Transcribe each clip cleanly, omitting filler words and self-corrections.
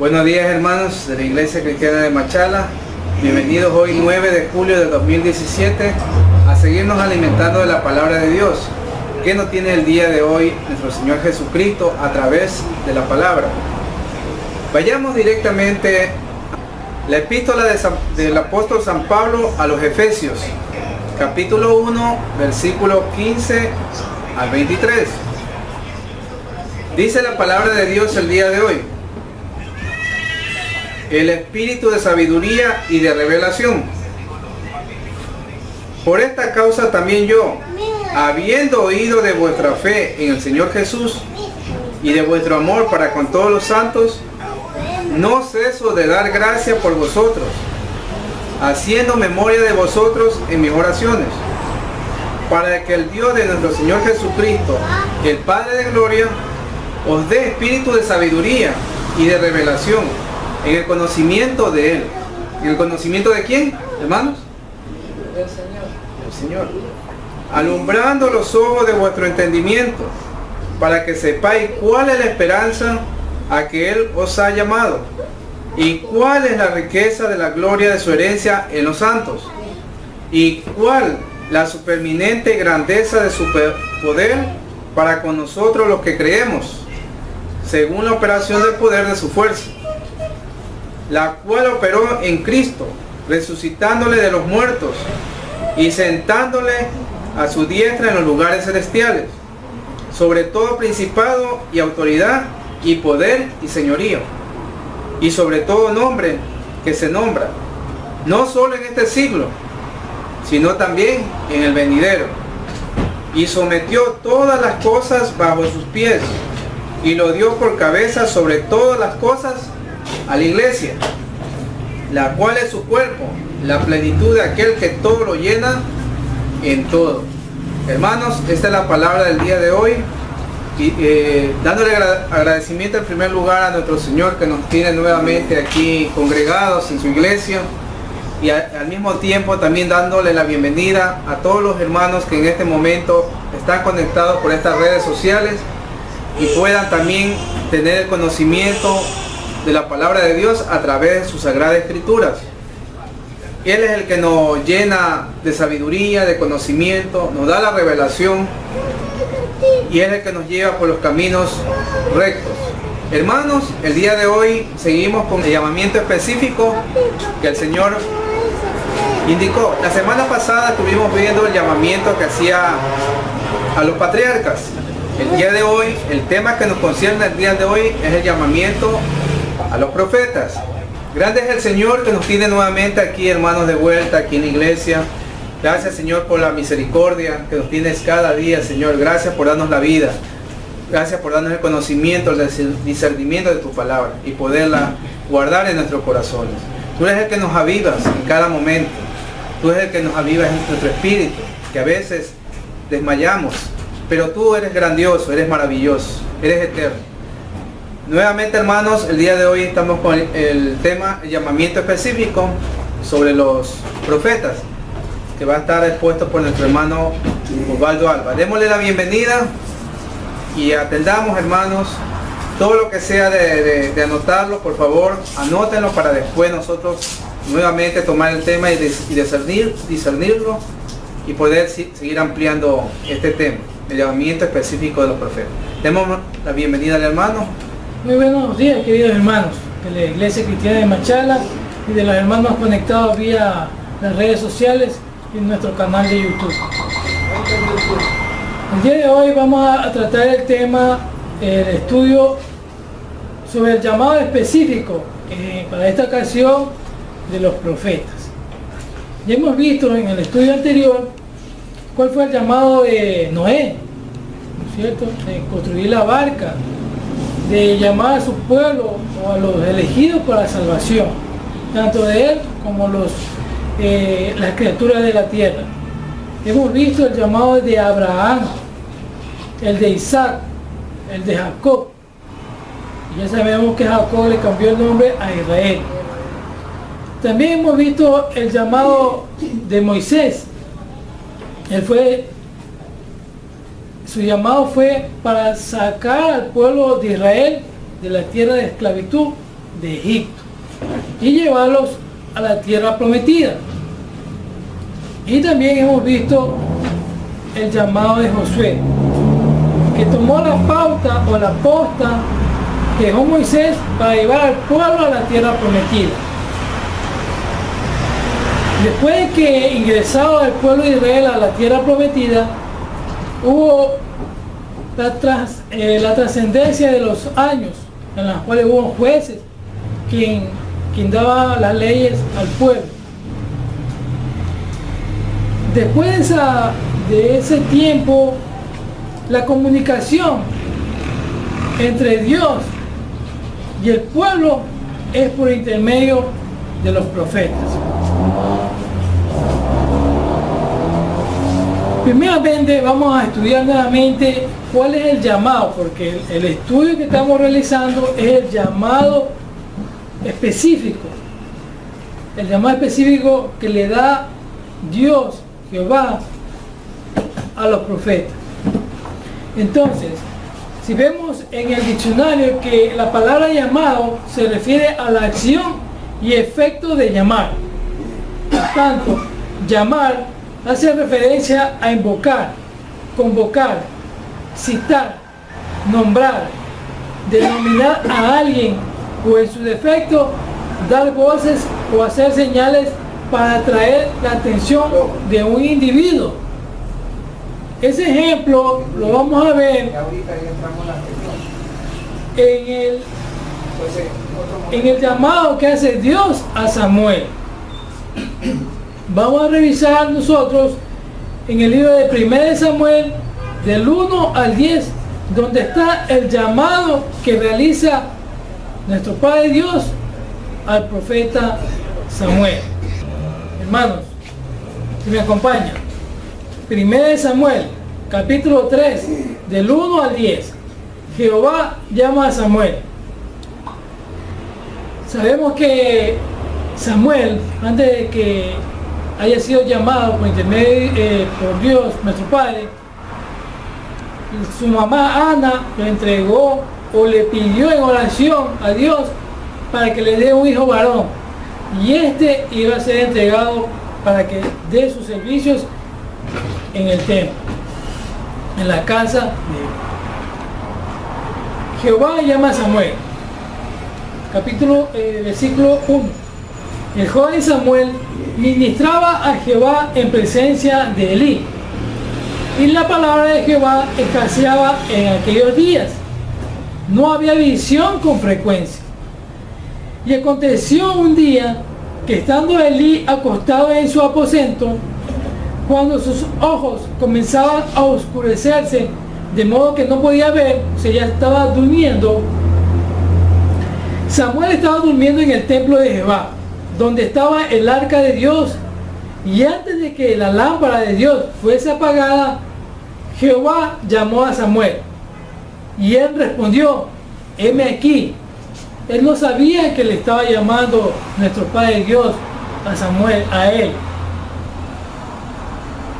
Buenos días, hermanos de la Iglesia Cristiana de Machala. Bienvenidos hoy 9 de julio de 2017 a seguirnos alimentando de la palabra de Dios que nos tiene el día de hoy nuestro Señor Jesucristo a través de la palabra. Vayamos directamente a la epístola del apóstol San Pablo a los Efesios, capítulo 1, versículo 15 al 23. Dice la palabra de Dios el día de hoy: el espíritu de sabiduría y de revelación. Por esta causa también yo, habiendo oído de vuestra fe en el Señor Jesús y de vuestro amor para con todos los santos, no ceso de dar gracia por vosotros, haciendo memoria de vosotros en mis oraciones, para que el Dios de nuestro Señor Jesucristo, el Padre de gloria, os dé espíritu de sabiduría y de revelación en el conocimiento de Él. ¿En el conocimiento de quién, hermanos? Del Señor. Del Señor. Alumbrando los ojos de vuestro entendimiento, para que sepáis cuál es la esperanza a que Él os ha llamado, y cuál es la riqueza de la gloria de su herencia en los santos, y cuál la superminente grandeza de su poder para con nosotros los que creemos, según la operación del poder de su fuerza, la cual operó en Cristo, resucitándole de los muertos y sentándole a su diestra en los lugares celestiales, sobre todo principado y autoridad y poder y señorío, y sobre todo nombre que se nombra, no solo en este siglo, sino también en el venidero. Y sometió todas las cosas bajo sus pies, y lo dio por cabeza sobre todas las cosas a la iglesia, la cual es su cuerpo, la plenitud de aquel que todo lo llena en todo. Hermanos, esta es la palabra del día de hoy, y dándole agradecimiento en primer lugar a nuestro Señor que nos tiene nuevamente aquí congregados en su iglesia, y al mismo tiempo también dándole la bienvenida a todos los hermanos que en este momento están conectados por estas redes sociales y puedan también tener el conocimiento de la palabra de Dios a través de sus sagradas escrituras. Él es el que nos llena de sabiduría, de conocimiento, nos da la revelación, y es el que nos lleva por los caminos rectos. Hermanos, el día de hoy seguimos con el llamamiento específico que el Señor indicó. La semana pasada estuvimos viendo el llamamiento que hacía a los patriarcas. El día de hoy, el tema que nos concierne el día de hoy es el llamamiento a los profetas. Grande es el Señor que nos tiene nuevamente aquí, hermanos, de vuelta aquí en la iglesia. Gracias, Señor, por la misericordia que nos tienes cada día, Señor. Gracias por darnos la vida. Gracias por darnos el conocimiento, el discernimiento de tu palabra y poderla guardar en nuestros corazones. Tú eres el que nos avivas en cada momento. Tú eres el que nos avivas en nuestro espíritu, que a veces desmayamos, pero tú eres grandioso, eres maravilloso, eres eterno. Nuevamente, hermanos, el día de hoy estamos con el tema, el llamamiento específico sobre los profetas, que va a estar expuesto por nuestro hermano Osvaldo Alba. Démosle la bienvenida y atendamos, hermanos, todo lo que sea de anotarlo, por favor, anótenlo para después nosotros nuevamente tomar el tema y discernirlo y poder seguir ampliando este tema, el llamamiento específico de los profetas. Demos la bienvenida al hermano. Muy buenos días, queridos hermanos de la Iglesia Cristiana de Machala y de los hermanos conectados vía las redes sociales y nuestro canal de YouTube. El día de hoy vamos a tratar el tema, el estudio sobre el llamado específico para esta ocasión de los profetas. Ya hemos visto en el estudio anterior cuál fue el llamado de Noé, ¿no es cierto?, de construir la barca, de llamar a su pueblo o a los elegidos para la salvación, tanto de él como las criaturas de la tierra. Hemos visto el llamado de Abraham, el de Isaac, el de Jacob. Y ya sabemos que Jacob le cambió el nombre a Israel. También hemos visto el llamado de Moisés. Su llamado fue para sacar al pueblo de Israel de la tierra de esclavitud de Egipto y llevarlos a la tierra prometida. Y también hemos visto el llamado de Josué, que tomó la pauta o la posta que dejó Moisés para llevar al pueblo a la tierra prometida. Después de que ingresaba el pueblo de Israel a la tierra prometida, hubo la trascendencia de los años, en los cuales hubo jueces quien daba las leyes al pueblo. Después de ese tiempo, la comunicación entre Dios y el pueblo es por intermedio de los profetas. Primeramente vamos a estudiar nuevamente cuál es el llamado, porque el estudio que estamos realizando es el llamado específico. El llamado específico que le da Dios, Jehová, a los profetas. Entonces, si vemos en el diccionario que la palabra llamado se refiere a la acción y efecto de llamar. Por tanto, llamar hace referencia a invocar, convocar, citar, nombrar, denominar a alguien o en su defecto dar voces o hacer señales para atraer la atención de un individuo. Ese ejemplo lo vamos a ver en el llamado que hace Dios a Samuel. Vamos a revisar nosotros en el libro de 1 Samuel del 1 al 10, donde está el llamado que realiza nuestro Padre Dios al profeta Samuel. Hermanos, si me acompañan, 1 Samuel, capítulo 3, del 1 al 10. Jehová llama a Samuel. Sabemos que Samuel, antes de que haya sido llamado por Dios, nuestro Padre, su mamá Ana lo entregó o le pidió en oración a Dios para que le dé un hijo varón. Y este iba a ser entregado para que dé sus servicios en el templo, en la casa de Dios. Jehová llama a Samuel. Versículo 1. El joven Samuel ministraba a Jehová en presencia de Elí, y la palabra de Jehová escaseaba en aquellos días. No había visión con frecuencia. Y aconteció un día que estando Elí acostado en su aposento, cuando sus ojos comenzaban a oscurecerse, de modo que no podía ver, o sea, ya estaba durmiendo, Samuel estaba durmiendo en el templo de Jehová, donde estaba el arca de Dios, y antes de que la lámpara de Dios fuese apagada, Jehová llamó a Samuel, y él respondió: heme aquí. Él no sabía que le estaba llamando nuestro Padre Dios a Samuel, a él.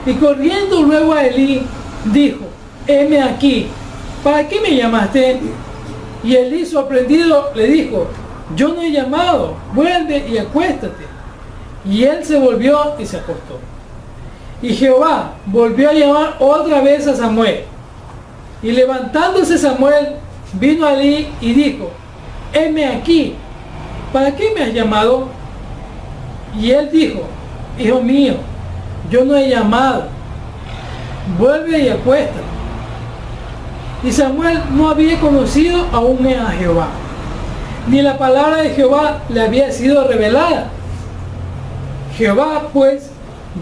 Y corriendo luego a Elí, dijo: heme aquí, ¿para qué me llamaste? Y Elí, sorprendido, le dijo: yo no he llamado, vuelve y acuéstate. Y él se volvió y se acostó. Y Jehová volvió a llamar otra vez a Samuel. Y levantándose Samuel, vino a Elí y dijo: heme aquí, ¿para qué me has llamado? Y él dijo: hijo mío, yo no he llamado, vuelve y acuéstate. Y Samuel no había conocido aún a Jehová, ni la palabra de Jehová le había sido revelada. Jehová pues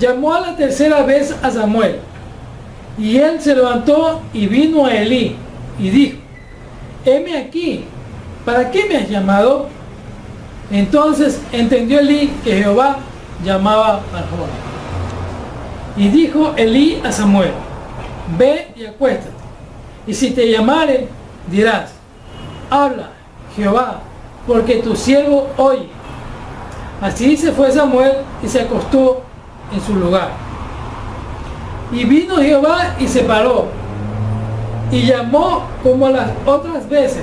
llamó a la tercera vez a Samuel, y él se levantó y vino a Elí y dijo: heme aquí, ¿para qué me has llamado? Entonces entendió Elí que Jehová llamaba al joven. Y dijo Elí a Samuel: ve y acuéstate, y si te llamare, dirás: habla, Jehová, porque tu siervo oye. Así se fue Samuel y se acostó en su lugar. Y vino Jehová y se paró, y llamó como las otras veces: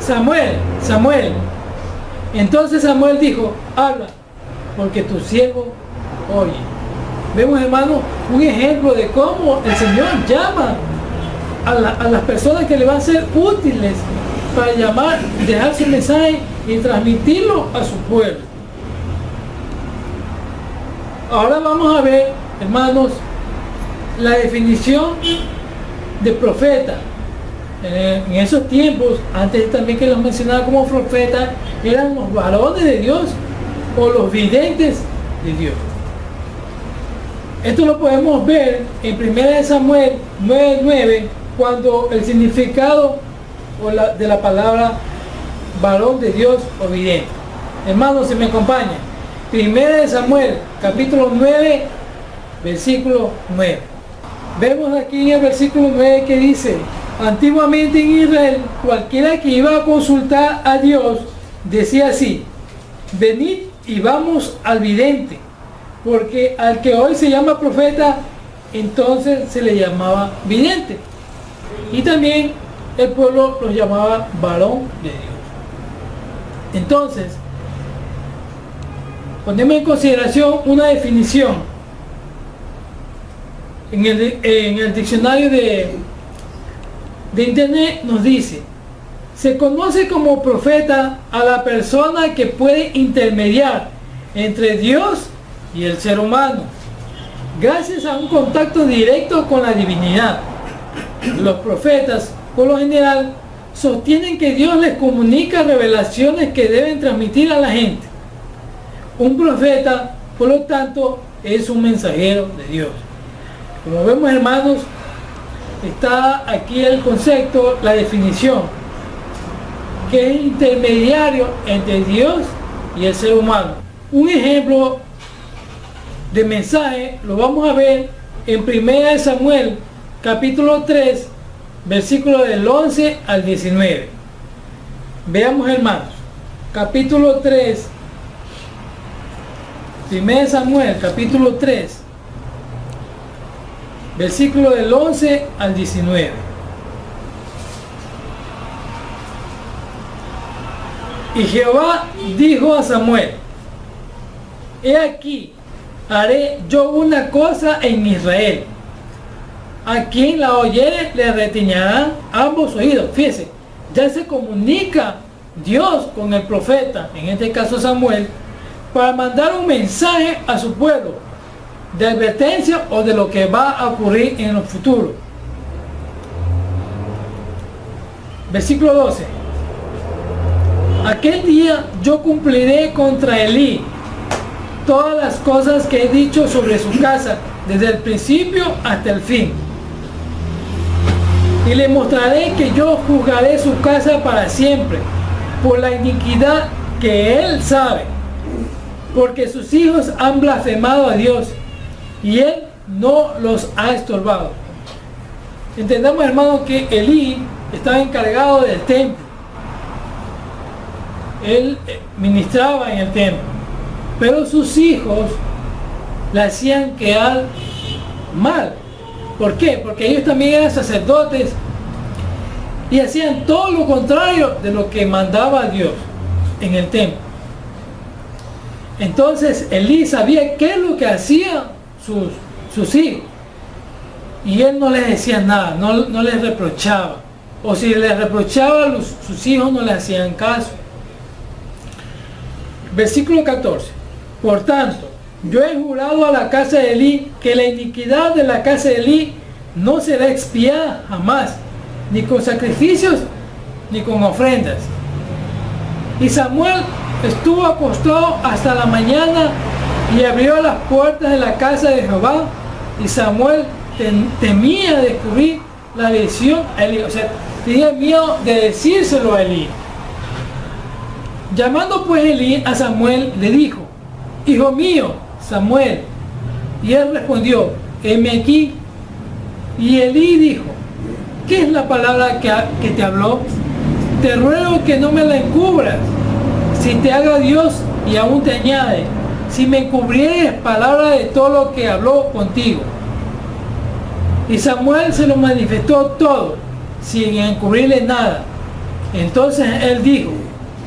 Samuel, Samuel. Entonces Samuel dijo, habla, porque tu siervo oye. Vemos, hermanos, un ejemplo de cómo el Señor llama a las personas que le van a ser útiles para llamar, dejar su mensaje y transmitirlo a su pueblo. Ahora vamos a ver, hermanos, la definición de profeta. En esos tiempos, antes también que los mencionaba como profetas, eran los varones de Dios o los videntes de Dios. Esto lo podemos ver en 1 Samuel 9:9, cuando el significado de la palabra varón de Dios o vidente. Hermanos, si me acompañan, 1 Samuel capítulo 9, versículo 9. Vemos aquí en el versículo 9 que dice: antiguamente en Israel, cualquiera que iba a consultar a Dios decía así: venid y vamos al vidente, porque al que hoy se llama profeta, entonces se le llamaba vidente. Y también el pueblo los llamaba varón de Dios. Entonces, ponemos en consideración una definición. En el diccionario de internet nos dice: se conoce como profeta a la persona que puede intermediar entre Dios y el ser humano, gracias a un contacto directo con la divinidad. Los profetas, por lo general, sostienen que Dios les comunica revelaciones que deben transmitir a la gente. Un profeta, por lo tanto, es un mensajero de Dios. Como vemos, hermanos, está aquí el concepto, la definición, que es intermediario entre Dios y el ser humano. Un ejemplo de mensaje lo vamos a ver en 1 Samuel capítulo 3, versículo del 11 al 19. Veamos, hermanos, capítulo 3, 1 Samuel capítulo 3, versículo del 11 al 19. Y Jehová dijo a Samuel: he aquí, haré yo una cosa en Israel. A quien la oyere le retiñarán ambos oídos. Fíjese, ya se comunica Dios con el profeta, en este caso Samuel, para mandar un mensaje a su pueblo de advertencia o de lo que va a ocurrir en el futuro. Versículo 12. Aquel día yo cumpliré contra Elí todas las cosas que he dicho sobre su casa, desde el principio hasta el fin. Y le mostraré que yo juzgaré su casa para siempre, por la iniquidad que él sabe, porque sus hijos han blasfemado a Dios, y él no los ha estorbado. Entendamos, hermano, que Elí estaba encargado del templo. Él ministraba en el templo, pero sus hijos le hacían quedar mal. ¿Por qué? Porque ellos también eran sacerdotes y hacían todo lo contrario de lo que mandaba Dios en el templo. Entonces Elí sabía qué es lo que hacían sus hijos, y él no les decía nada, no les reprochaba, o si les reprochaba, sus hijos no le hacían caso. Versículo 14. Por tanto, yo he jurado a la casa de Elí que la iniquidad de la casa de Elí no será expiada jamás, ni con sacrificios ni con ofrendas. Y Samuel estuvo acostado hasta la mañana y abrió las puertas de la casa de Jehová, y Samuel temía descubrir la visión a Elí, o sea, tenía miedo de decírselo a Elí. Llamando pues Elí a Samuel, le dijo: hijo mío, Samuel. Y él respondió: heme aquí. Y Elí dijo: ¿qué es la palabra que te habló? Te ruego que no me la encubras. Si te haga Dios y aún te añade, si me encubrieres palabra de todo lo que habló contigo. Y Samuel se lo manifestó todo, sin encubrirle nada. Entonces él dijo: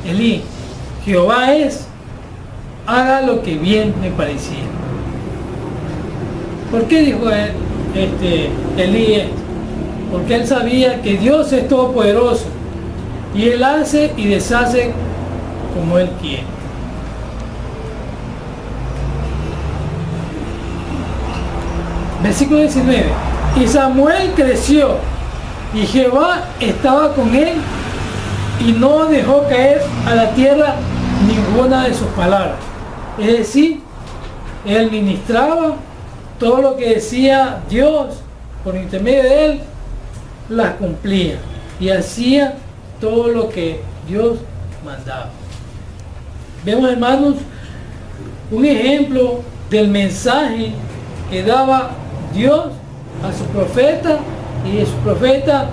Elí, Jehová es, haga lo que bien me pareciera. ¿Por qué dijo Elí esto? Porque él sabía que Dios es todopoderoso y él hace y deshace como él quiere. Versículo 19. Y Samuel creció y Jehová estaba con él y no dejó caer a la tierra ninguna de sus palabras. Es decir, él ministraba todo lo que decía Dios por intermedio de él, las cumplía y hacía todo lo que Dios mandaba. Vemos, hermanos, un ejemplo del mensaje que daba Dios a su profeta y de su profeta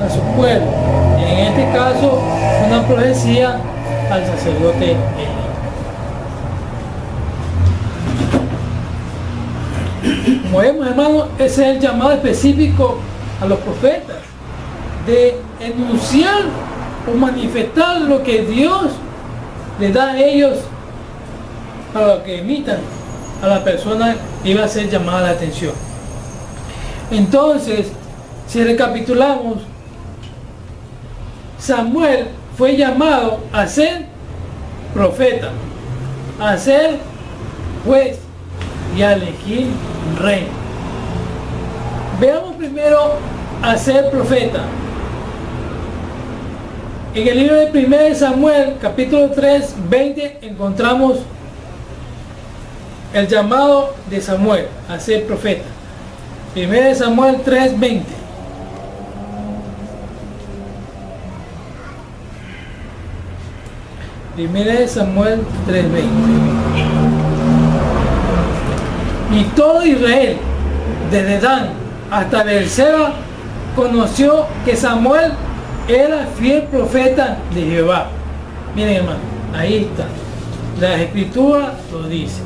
a su pueblo. Y en este caso, una profecía al sacerdote Elí. Como vemos, hermanos, ese es el llamado específico a los profetas, de enunciar o manifestar lo que Dios les da a ellos para que emitan a la persona que iba a ser llamada la atención. Entonces, si recapitulamos, Samuel fue llamado a ser profeta, a ser juez y a elegir rey. Veamos primero a ser profeta. En el libro de 1 Samuel, capítulo 3, 20, encontramos el llamado de Samuel a ser profeta. 1 Samuel 3, 20. Primera de Samuel 3:20. Y todo Israel, desde Dan hasta Beerseba, conoció que Samuel era fiel profeta de Jehová. Miren, hermano, ahí está. La escritura lo dice.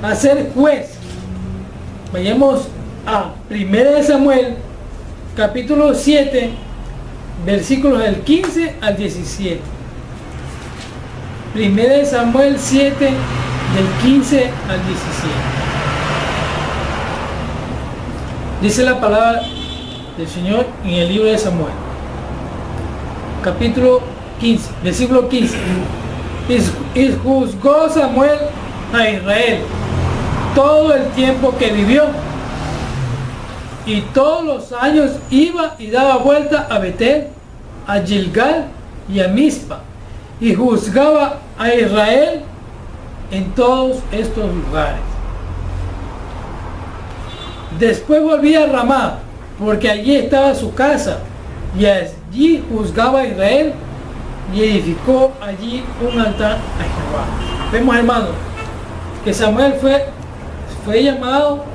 A ser juez. Vayamos a 1 de Samuel, capítulo 7, versículos del 15 al 17. 1 de Samuel 7, del 15 al 17. Dice la palabra del Señor en el libro de Samuel, capítulo 15, versículo 15. Y juzgó Samuel a Israel todo el tiempo que vivió, y todos los años iba y daba vuelta a Betel, a Gilgal y a Mizpa, y juzgaba a Israel en todos estos lugares. Después volvía a Ramá, porque allí estaba su casa, y allí juzgaba a Israel y edificó allí un altar a Jehová. Vemos, hermanos, que Samuel fue llamado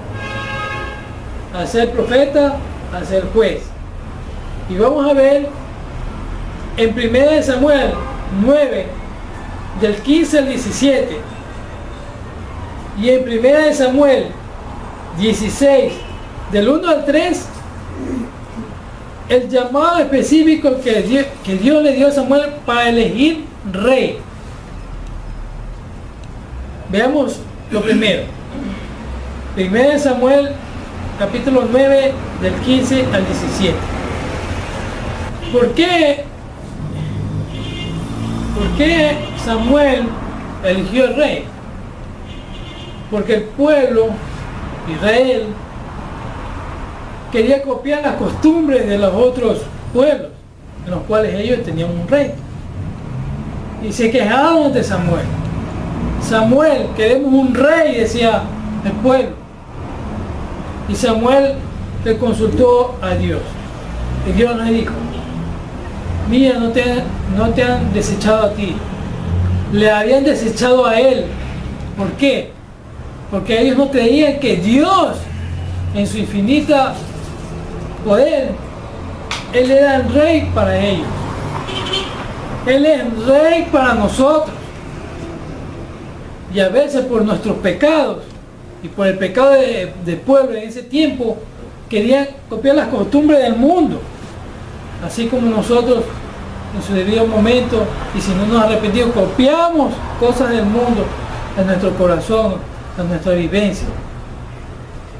a ser profeta, a ser juez. Y vamos a ver en 1 Samuel 9, del 15 al 17, y en 1 Samuel 16, del 1 al 3, el llamado específico que Dios le dio a Samuel para elegir rey. Veamos lo primero. 1 Samuel capítulo 9, del 15 al 17. ¿Por qué Samuel eligió el rey? Porque el pueblo, Israel, quería copiar las costumbres de los otros pueblos, en los cuales ellos tenían un rey. Y se quejaron de Samuel. Samuel, queremos un rey, decía el pueblo. Y Samuel le consultó a Dios. Y Dios le dijo: mira, no te han desechado a ti. Le habían desechado a él. ¿Por qué? Porque ellos no creían que Dios, en su infinita poder, Él era el rey para ellos. Él es el rey para nosotros. Y a veces por nuestros pecados y por el pecado del pueblo en ese tiempo, querían copiar las costumbres del mundo, así como nosotros en su debido momento, y si no nos arrepentimos, copiamos cosas del mundo en nuestro corazón, en nuestra vivencia.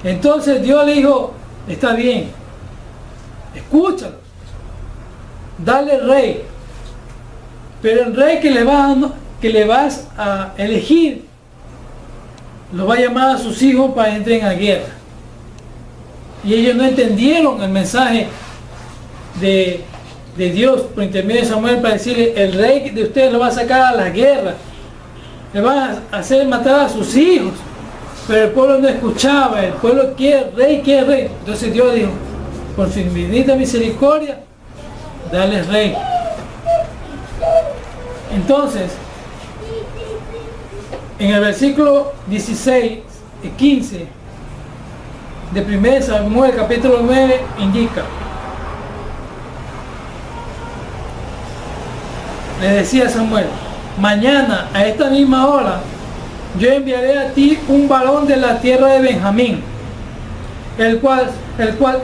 Entonces Dios le dijo, está bien, escúchalos, dale rey, pero el rey que le vas a elegir lo va a llamar a sus hijos para que entren a guerra. Y ellos no entendieron el mensaje de Dios por intermedio de Samuel para decirle, el rey de ustedes lo va a sacar a la guerra, le va a hacer matar a sus hijos. Pero el pueblo no escuchaba, el pueblo quiere rey. Entonces Dios dijo, por su infinita misericordia, dale rey. Entonces, en el versículo 16 y 15 de 1 Samuel capítulo 9 indica, le decía Samuel, mañana a esta misma hora yo enviaré a ti un varón de la tierra de Benjamín, el cual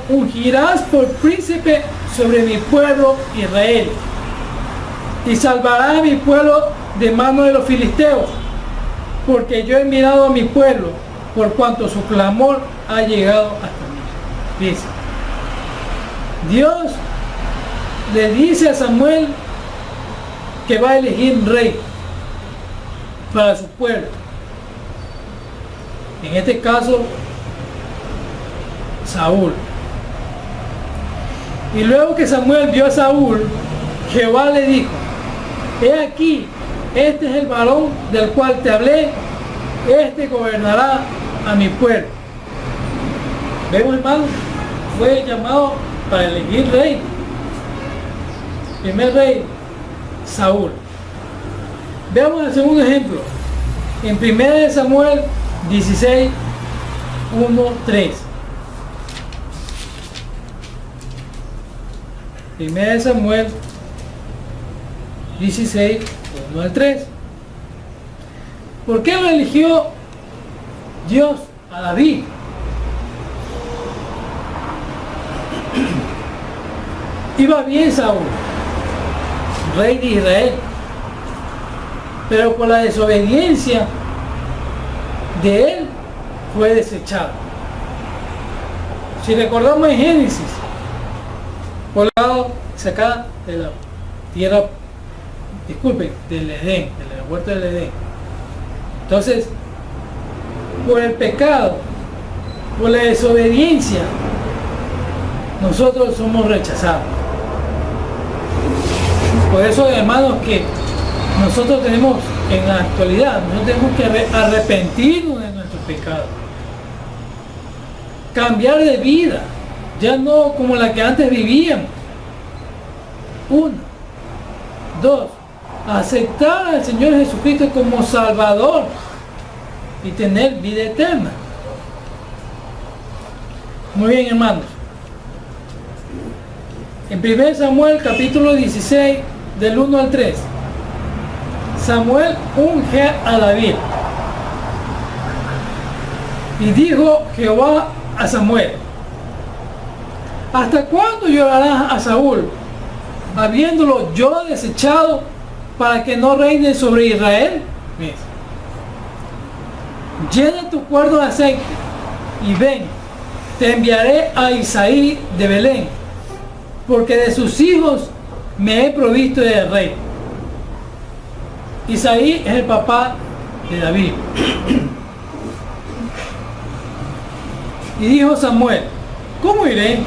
ungirás por príncipe sobre mi pueblo Israel, y salvará a mi pueblo de mano de los filisteos, porque yo he mirado a mi pueblo, por cuanto su clamor ha llegado hasta mí. Dice, Dios le dice a Samuel que va a elegir un rey para su pueblo. En este caso, Saúl. Y luego que Samuel vio a Saúl, Jehová le dijo, he aquí, este es el varón del cual te hablé, este gobernará a mi pueblo. Vemos, hermano, fue llamado para elegir rey. Primer rey, Saúl. Veamos el segundo ejemplo. En 1 Samuel 16, 1, 3. 1 Samuel 16, 1 al 3. ¿Por qué lo eligió Dios a David? Iba bien Saúl, rey de Israel, pero por la desobediencia de él fue desechado. Si recordamos en Génesis, por el lado sacada de la tierra, del Edén, del huerto del Edén. Entonces, por el pecado, por la desobediencia, nosotros somos rechazados. Por eso, hermanos, que nosotros tenemos en la actualidad, nosotros tenemos que arrepentirnos de nuestros pecados, cambiar de vida, ya no como la que antes vivíamos. 1, 2, aceptar al Señor Jesucristo como Salvador y tener vida eterna. Muy bien, hermanos. En 1 Samuel capítulo 16, del 1 al 3, Samuel unge a David. Y dijo Jehová a Samuel, ¿hasta cuándo llorarás a Saúl, habiéndolo yo desechado para que no reine sobre Israel? Llena tu cuerno de aceite y ven, te enviaré a Isaí de Belén, porque de sus hijos me he provisto de rey. Isaí es el papá de David. Y dijo Samuel, ¿cómo iré?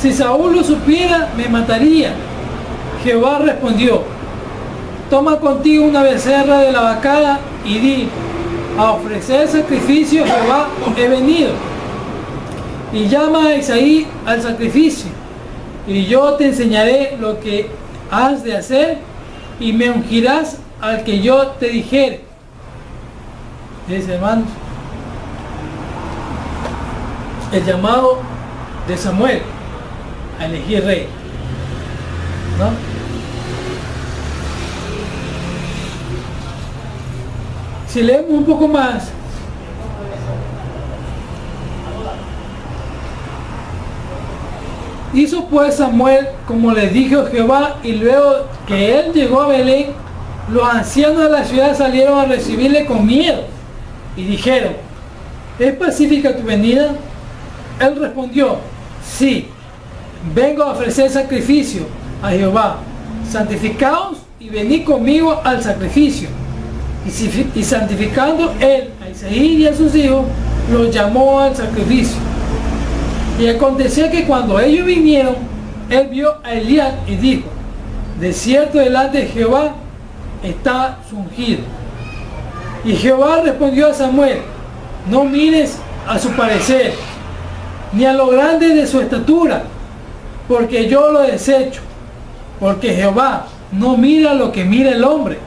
Si Saúl lo supiera, me mataría. Jehová respondió, toma contigo una becerra de la vacada y di, a ofrecer sacrificio a Jehová he venido. Y llama a Isaí al sacrificio, y yo te enseñaré lo que has de hacer, y me ungirás al que yo te dijere. Dice, hermanos, el llamado de Samuel a elegir rey, ¿no? Si leemos un poco más, Hizo pues Samuel como le dijo Jehová, y luego que él llegó a Belén, los ancianos de la ciudad salieron a recibirle con miedo y dijeron: ¿es pacífica tu venida? Él respondió: sí, vengo a ofrecer sacrificio a Jehová. Santificaos y venid conmigo al sacrificio. Y santificando él a Isaí y a sus hijos, los llamó al sacrificio. Y aconteció que cuando ellos vinieron, él vio a Elías y dijo: de cierto delante de Jehová está su ungido. Y Jehová respondió a Samuel: no mires a su parecer, ni a lo grande de su estatura, porque yo lo desecho. Porque Jehová no mira lo que mira el hombre,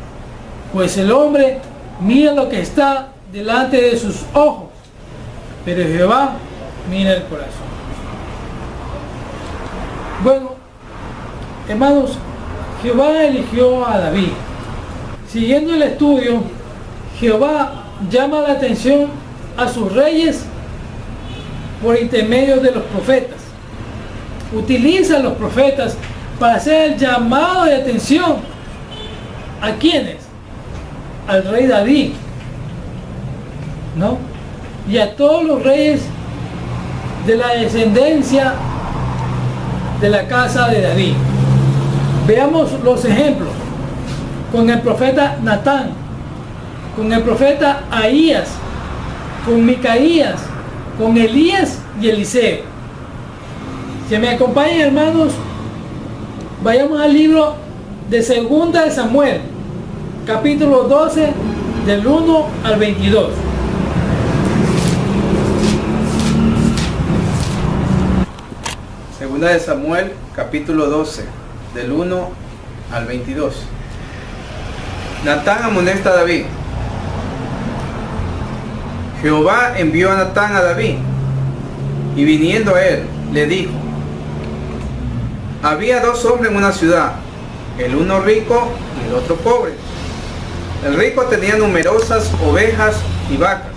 pues el hombre mira lo que está delante de sus ojos, pero Jehová mira el corazón. Bueno, hermanos, Jehová eligió a David. Siguiendo el estudio, Jehová llama la atención a sus reyes por intermedio de los profetas. Utiliza a los profetas para hacer el llamado de atención. ¿A quiénes? Al rey David, ¿no? Y a todos los reyes de la descendencia de la casa de David. Veamos los ejemplos con el profeta Natán, con el profeta Ahías, con Micaías, con Elías y Eliseo. Si me acompañan, hermanos, vayamos al libro de Segunda de Samuel, capítulo 12, del 1 al 22. Segunda de Samuel, capítulo 12, del 1 al 22. Natán amonesta a David. Jehová envió a Natán a David, y viniendo a él, le dijo: había dos hombres en una ciudad, el uno rico y el otro pobre. El rico tenía numerosas ovejas y vacas,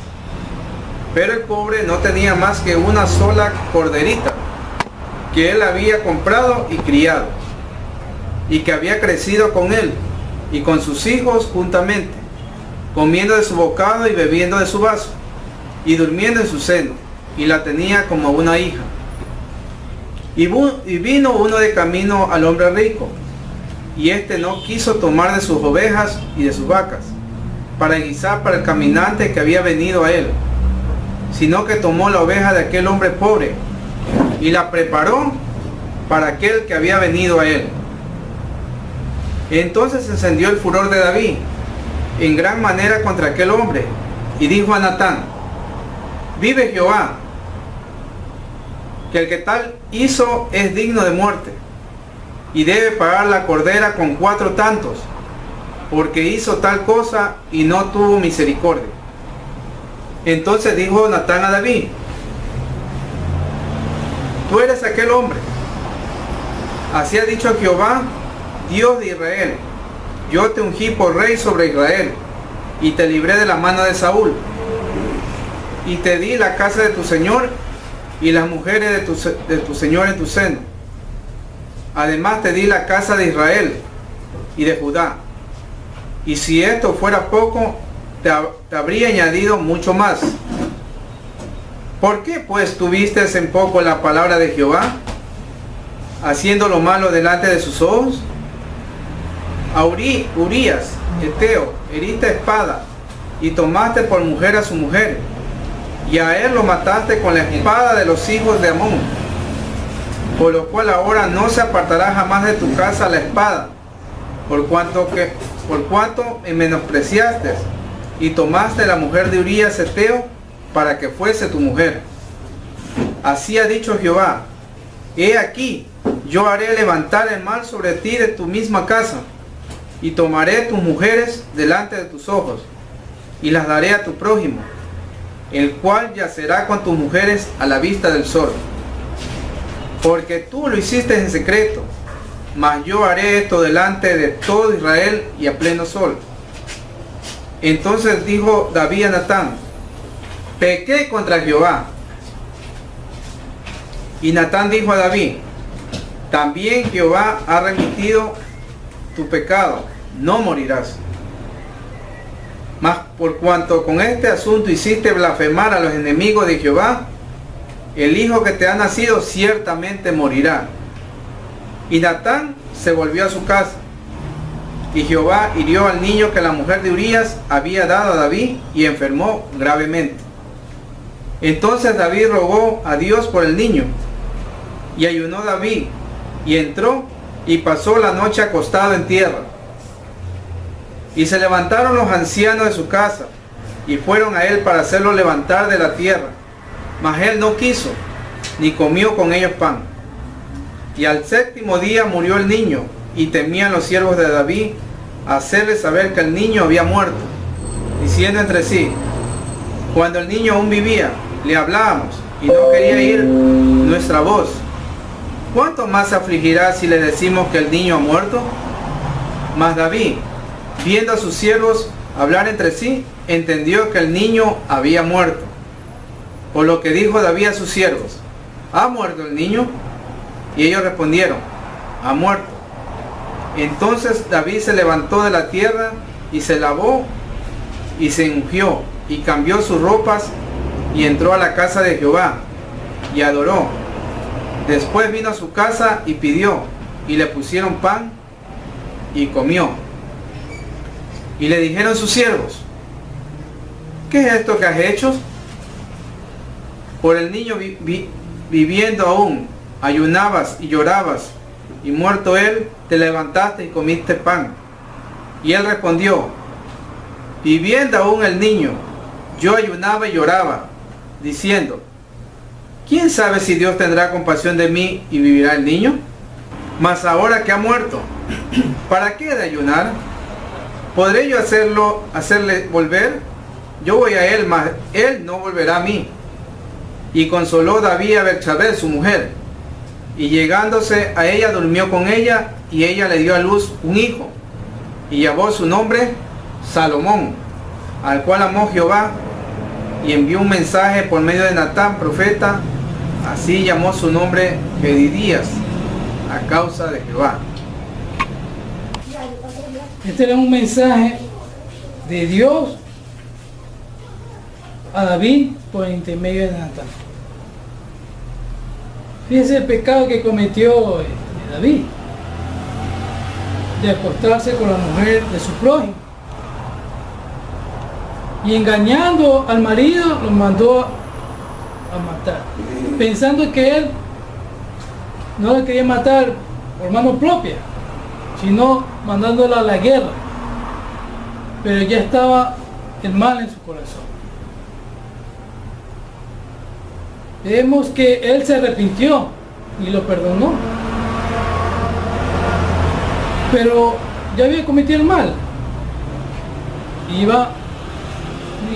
pero el pobre no tenía más que una sola corderita, que él había comprado y criado, y que había crecido con él y con sus hijos juntamente, comiendo de su bocado y bebiendo de su vaso, y durmiendo en su seno, y la tenía como una hija. Y vino uno de camino al hombre rico, y éste no quiso tomar de sus ovejas y de sus vacas, para guisar para el caminante que había venido a él, sino que tomó la oveja de aquel hombre pobre, y la preparó para aquel que había venido a él. Entonces se encendió el furor de David en gran manera contra aquel hombre, y dijo a Natán: vive Jehová, que el que tal hizo es digno de muerte, y debe pagar la cordera con 4 tantos, porque hizo tal cosa y no tuvo misericordia. Entonces dijo Natán a David: tú eres aquel hombre. Así ha dicho Jehová, Dios de Israel: yo te ungí por rey sobre Israel, y te libré de la mano de Saúl, y te di la casa de tu señor y las mujeres de tu señor en tu seno. Además te di la casa de Israel y de Judá. Y si esto fuera poco, te habría añadido mucho más. ¿Por qué pues tuviste en poco la palabra de Jehová, haciendo lo malo delante de sus ojos? A Urías, Eteo, heriste a espada, y tomaste por mujer a su mujer, y a él lo mataste con la espada de los hijos de Amón, por lo cual ahora no se apartará jamás de tu casa la espada, por cuanto me menospreciaste, y tomaste la mujer de Urías Eteo, para que fuese tu mujer. Así ha dicho Jehová: he aquí, yo haré levantar el mal sobre ti de tu misma casa, y tomaré tus mujeres delante de tus ojos, y las daré a tu prójimo, el cual yacerá con tus mujeres a la vista del sol. Porque tú lo hiciste en secreto, mas yo haré esto delante de todo Israel y a pleno sol. Entonces dijo David a Natán: pequé contra Jehová. Y Natán dijo a David: también Jehová ha remitido tu pecado, no morirás. Mas por cuanto con este asunto hiciste blasfemar a los enemigos de Jehová, el hijo que te ha nacido ciertamente morirá. Y Natán se volvió a su casa. Y Jehová hirió al niño que la mujer de Urías había dado a David y enfermó gravemente. Entonces David rogó a Dios por el niño. Y ayunó David y entró y pasó la noche acostado en tierra. Y se levantaron los ancianos de su casa y fueron a él para hacerlo levantar de la tierra. Mas él no quiso, ni comió con ellos pan. Y al séptimo día murió el niño, y temían los siervos de David hacerle saber que el niño había muerto, diciendo entre sí: cuando el niño aún vivía, le hablábamos, y no quería ir nuestra voz. ¿Cuánto más se afligirá si le decimos que el niño ha muerto? Mas David, viendo a sus siervos hablar entre sí, entendió que el niño había muerto. Por lo que dijo David a sus siervos: ¿ha muerto el niño? Y ellos respondieron: ha muerto. Entonces David se levantó de la tierra y se lavó y se ungió y cambió sus ropas y entró a la casa de Jehová y adoró. Después vino a su casa y pidió, y le pusieron pan y comió. Y le dijeron sus siervos: ¿qué es esto que has hecho? Por el niño viviendo aún, ayunabas y llorabas, y muerto él, te levantaste y comiste pan. Y él respondió: viviendo aún el niño, yo ayunaba y lloraba, diciendo: ¿quién sabe si Dios tendrá compasión de mí y vivirá el niño? Mas ahora que ha muerto, ¿para qué de ayunar? ¿Podré yo hacerle volver? Yo voy a él, mas él no volverá a mí. Y consoló David a Betsabé, su mujer, y llegándose a ella durmió con ella, y ella le dio a luz un hijo, y llamó su nombre Salomón, al cual amó Jehová, y envió un mensaje por medio de Natán, profeta. Así llamó su nombre Jedidías, a causa de Jehová. Este era un mensaje de Dios a David por intermedio de Natán. Fíjese el pecado que cometió David, de acostarse con la mujer de su prójimo, y engañando al marido lo mandó a matar, pensando que él no la quería matar por mano propia, sino mandándola a la guerra, pero ya estaba el mal en su corazón. Vemos que él se arrepintió y lo perdonó, pero ya había cometido el mal. Iba,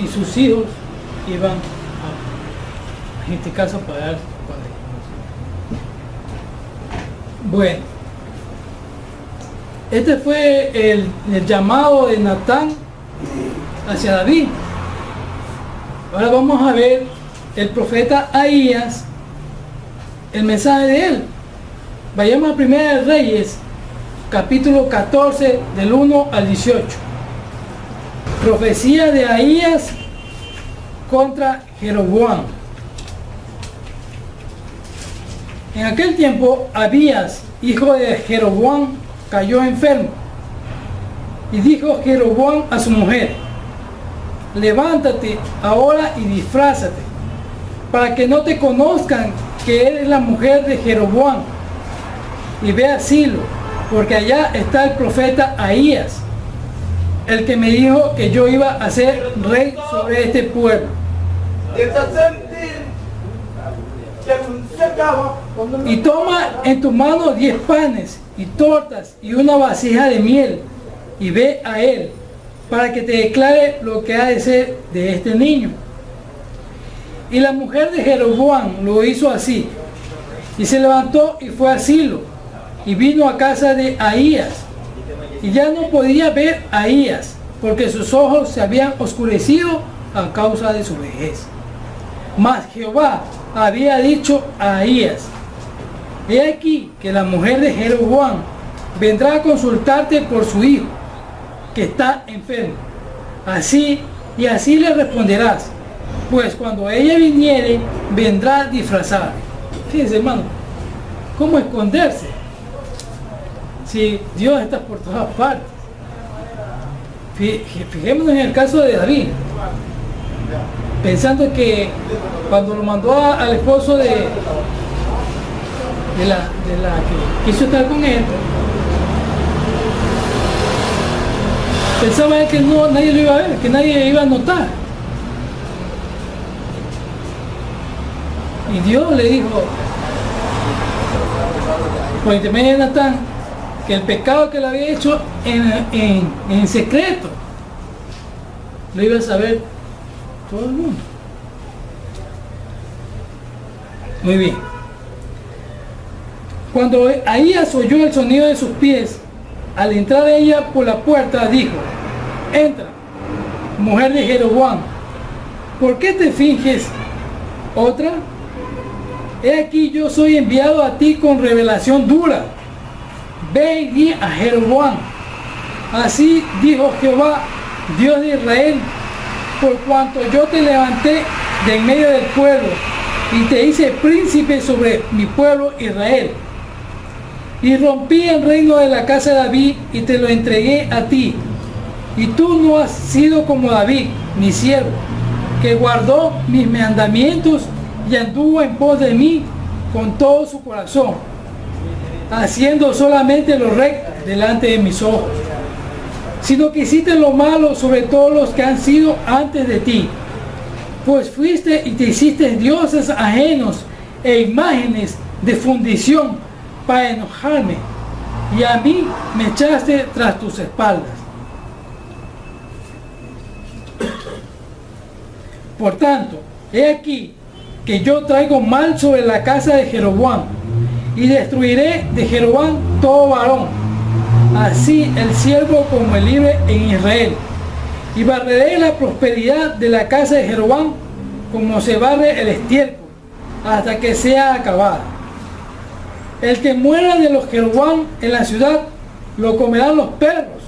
y sus hijos iban en este caso a pagar con él. Bueno, este fue el llamado de Natán hacia David. Ahora vamos a ver el profeta Ahías, el mensaje de él. Vayamos a Primera de Reyes, capítulo 14, del 1 al 18. Profecía de Ahías contra Jeroboam. En aquel tiempo, Abías, hijo de Jeroboam, cayó enfermo. Y dijo Jeroboam a su mujer: levántate ahora y disfrázate, para que no te conozcan que eres la mujer de Jeroboam, y ve a Silo, porque allá está el profeta Ahías, el que me dijo que yo iba a ser rey sobre este pueblo. Y toma en tu mano 10 panes y tortas y una vasija de miel, y ve a él, para que te declare lo que ha de ser de este niño. Y la mujer de Jeroboam lo hizo así, y se levantó y fue a Silo, y vino a casa de Ahías, y ya no podía ver a Ahías, porque sus ojos se habían oscurecido a causa de su vejez. Mas Jehová había dicho a Ahías: he aquí que la mujer de Jeroboam vendrá a consultarte por su hijo, que está enfermo. Así le responderás, pues cuando ella viniere, vendrá disfrazada. Fíjense, hermano, ¿cómo esconderse? Si Dios está por todas partes. Fijémonos en el caso de David, pensando que cuando lo mandó al esposo de la que quiso estar con él, pensaba que nadie lo iba a ver, que nadie iba a notar. Y Dios le dijo, por intermedio de Natán, que el pecado que le había hecho en secreto lo iba a saber todo el mundo. Muy bien. Cuando Ahías oyó el sonido de sus pies, al entrar ella por la puerta, dijo: entra, mujer de Jeroboam, ¿por qué te finges otra? He aquí yo soy enviado a ti con revelación dura. Ve y di a Jeroboam: así dijo Jehová, Dios de Israel, por cuanto yo te levanté de en medio del pueblo y te hice príncipe sobre mi pueblo Israel, y rompí el reino de la casa de David y te lo entregué a ti, y tú no has sido como David, mi siervo, que guardó mis mandamientos y anduvo en pos de mí con todo su corazón, haciendo solamente lo recto delante de mis ojos, sino que hiciste lo malo sobre todos los que han sido antes de ti, pues fuiste y te hiciste dioses ajenos e imágenes de fundición para enojarme, y a mí me echaste tras tus espaldas. Por tanto, he aquí que yo traigo mal sobre la casa de Jeroboam, y destruiré de Jeroboam todo varón, así el siervo como el libre en Israel, y barreré la prosperidad de la casa de Jeroboam como se barre el estiércol, hasta que sea acabada. El que muera de los Jeroboam en la ciudad, lo comerán los perros,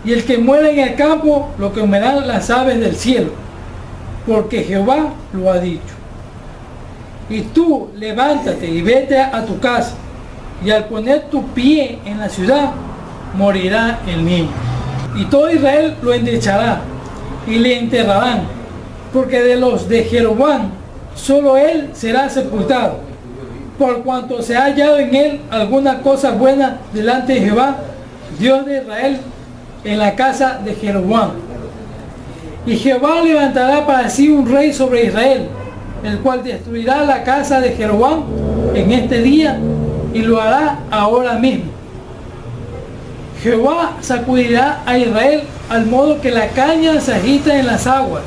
y el que muera en el campo, lo comerán las aves del cielo, porque Jehová lo ha dicho. Y tú levántate y vete a tu casa, y al poner tu pie en la ciudad, morirá el niño. Y todo Israel lo endechará, y le enterrarán, porque de los de Jeroboam solo él será sepultado, por cuanto se ha hallado en él alguna cosa buena delante de Jehová, Dios de Israel, en la casa de Jeroboam. Y Jehová levantará para sí un rey sobre Israel, el cual destruirá la casa de Jeroboam en este día, y lo hará ahora mismo. Jehová sacudirá a Israel al modo que la caña se agita en las aguas,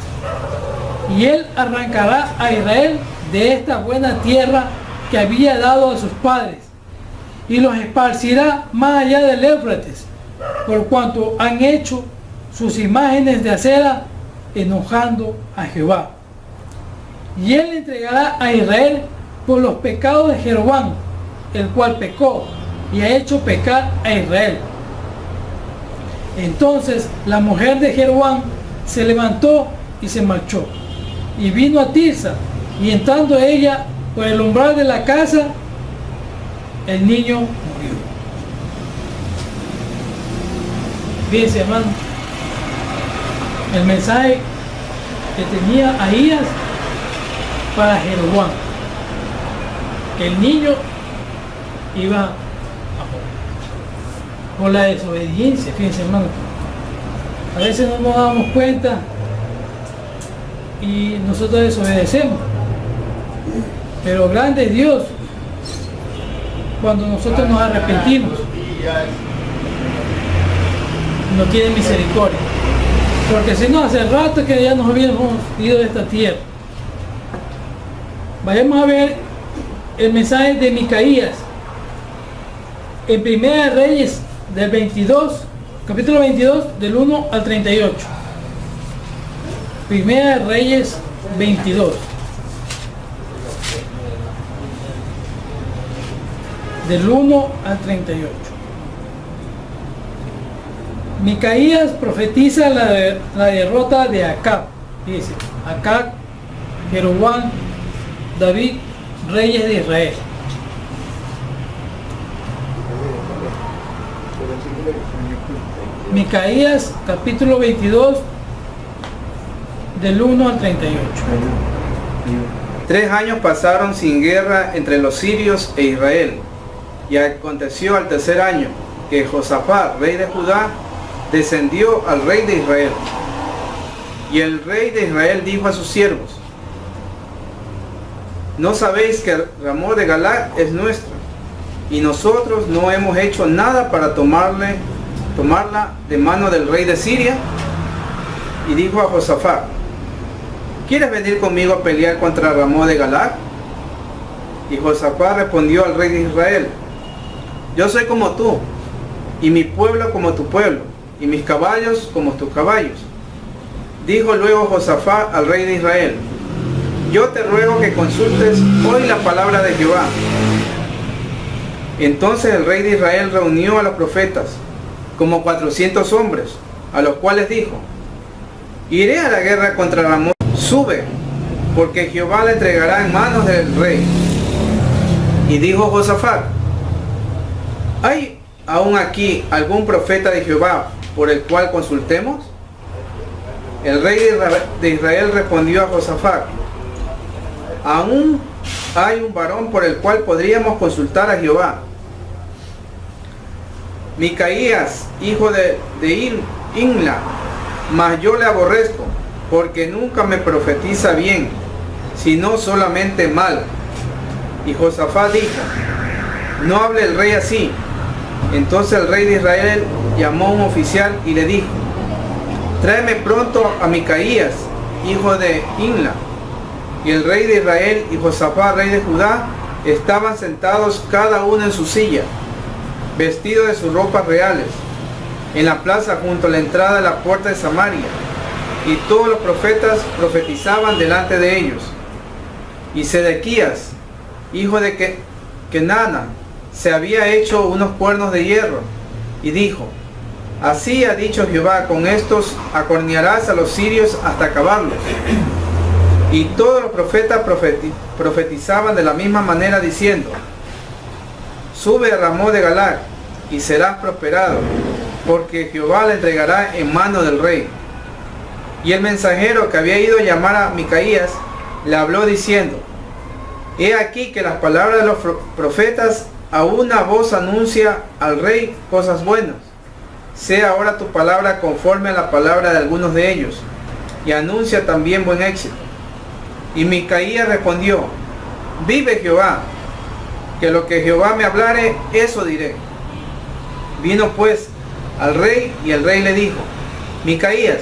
y él arrancará a Israel de esta buena tierra que había dado a sus padres, y los esparcirá más allá del Éufrates, por cuanto han hecho sus imágenes de acera, enojando a Jehová. Y él entregará a Israel por los pecados de Jeroboam, el cual pecó y ha hecho pecar a Israel. Entonces la mujer de Jeroboam se levantó y se marchó, y vino a Tirsa, y entrando ella por el umbral de la casa, el niño murió. Fíjense, hermano, el mensaje que tenía Ahías para Jeroboam, que el niño iba a morir por la desobediencia. Fíjense, hermano, a veces no nos damos cuenta y nosotros desobedecemos, pero grande es Dios cuando nosotros nos arrepentimos, nos tiene misericordia, porque si no, hace rato que ya nos habíamos ido de esta tierra. Vayamos a ver el mensaje de Micaías en Primera de Reyes del 22, capítulo 22, del 1 al 38. Primera de Reyes 22. del 1 al 38. Micaías profetiza la derrota de Acab. Dice, Acab, Jeroboam, David, reyes de Israel. Micaías capítulo 22 del 1 al 38. 3 años pasaron sin guerra entre los sirios e Israel. Y aconteció al tercer año que Josafat, rey de Judá, descendió al rey de Israel. Y el rey de Israel dijo a sus siervos: ¿no sabéis que Ramón de Galaad es nuestra? Y nosotros no hemos hecho nada para tomarla de mano del rey de Siria. Y dijo a Josafat: ¿quieres venir conmigo a pelear contra Ramón de Galaad? Y Josafat respondió al rey de Israel: yo soy como tú, y mi pueblo como tu pueblo, y mis caballos como tus caballos. Dijo luego Josafat al rey de Israel: yo te ruego que consultes hoy la palabra de Jehová. Entonces el rey de Israel reunió a los profetas, como 400 hombres, a los cuales dijo: iré a la guerra contra Ramón. Sube, porque Jehová la entregará en manos del rey. Y dijo Josafat: ¿hay aún aquí algún profeta de Jehová por el cual consultemos? El rey de Israel respondió a Josafat: aún hay un varón por el cual podríamos consultar a Jehová. Micaías, hijo de Imla, mas yo le aborrezco, porque nunca me profetiza bien, sino solamente mal. Y Josafat dijo: no hable el rey así. Entonces el rey de Israel llamó a un oficial y le dijo: tráeme pronto a Micaías, hijo de Imla. Y el rey de Israel y Josafat, rey de Judá, estaban sentados cada uno en su silla, vestidos de sus ropas reales, en la plaza junto a la entrada de la puerta de Samaria. Y todos los profetas profetizaban delante de ellos. Y Sedequías, hijo de Kenana, se había hecho unos cuernos de hierro, y dijo: así ha dicho Jehová, con estos acornearás a los sirios hasta acabarlos. Y todos los profetas profetizaban de la misma manera, diciendo: sube a Ramón de Galaad, y serás prosperado, porque Jehová le entregará en mano del rey. Y el mensajero que había ido a llamar a Micaías le habló diciendo: he aquí que las palabras de los profetas a una voz anuncia al rey cosas buenas. Sea ahora tu palabra conforme a la palabra de algunos de ellos, y anuncia también buen éxito. Y Micaías respondió: vive Jehová, que lo que Jehová me hablare, eso diré. Vino pues al rey, y el rey le dijo: Micaías,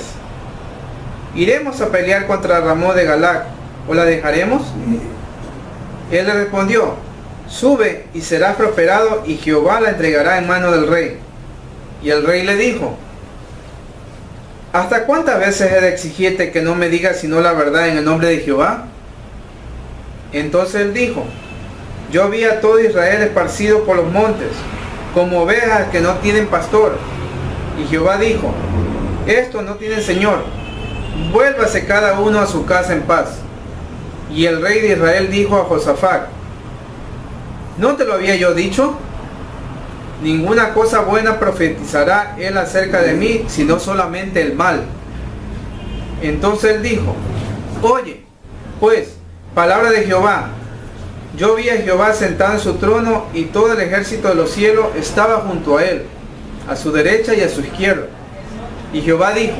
¿iremos a pelear contra Ramón de Galaad, o la dejaremos? Él le respondió: sube y serás prosperado, y Jehová la entregará en mano del rey. Y el rey le dijo: ¿hasta cuántas veces he de exigirte que no me digas sino la verdad en el nombre de Jehová? Entonces él dijo: yo vi a todo Israel esparcido por los montes, como ovejas que no tienen pastor. Y Jehová dijo: estos no tienen señor, vuélvase cada uno a su casa en paz. Y el rey de Israel dijo a Josafat: ¿no te lo había yo dicho? Ninguna cosa buena profetizará él acerca de mí, sino solamente el mal. Entonces él dijo: oye, pues, palabra de Jehová. Yo vi a Jehová sentado en su trono, y todo el ejército de los cielos estaba junto a él, a su derecha y a su izquierda. Y Jehová dijo: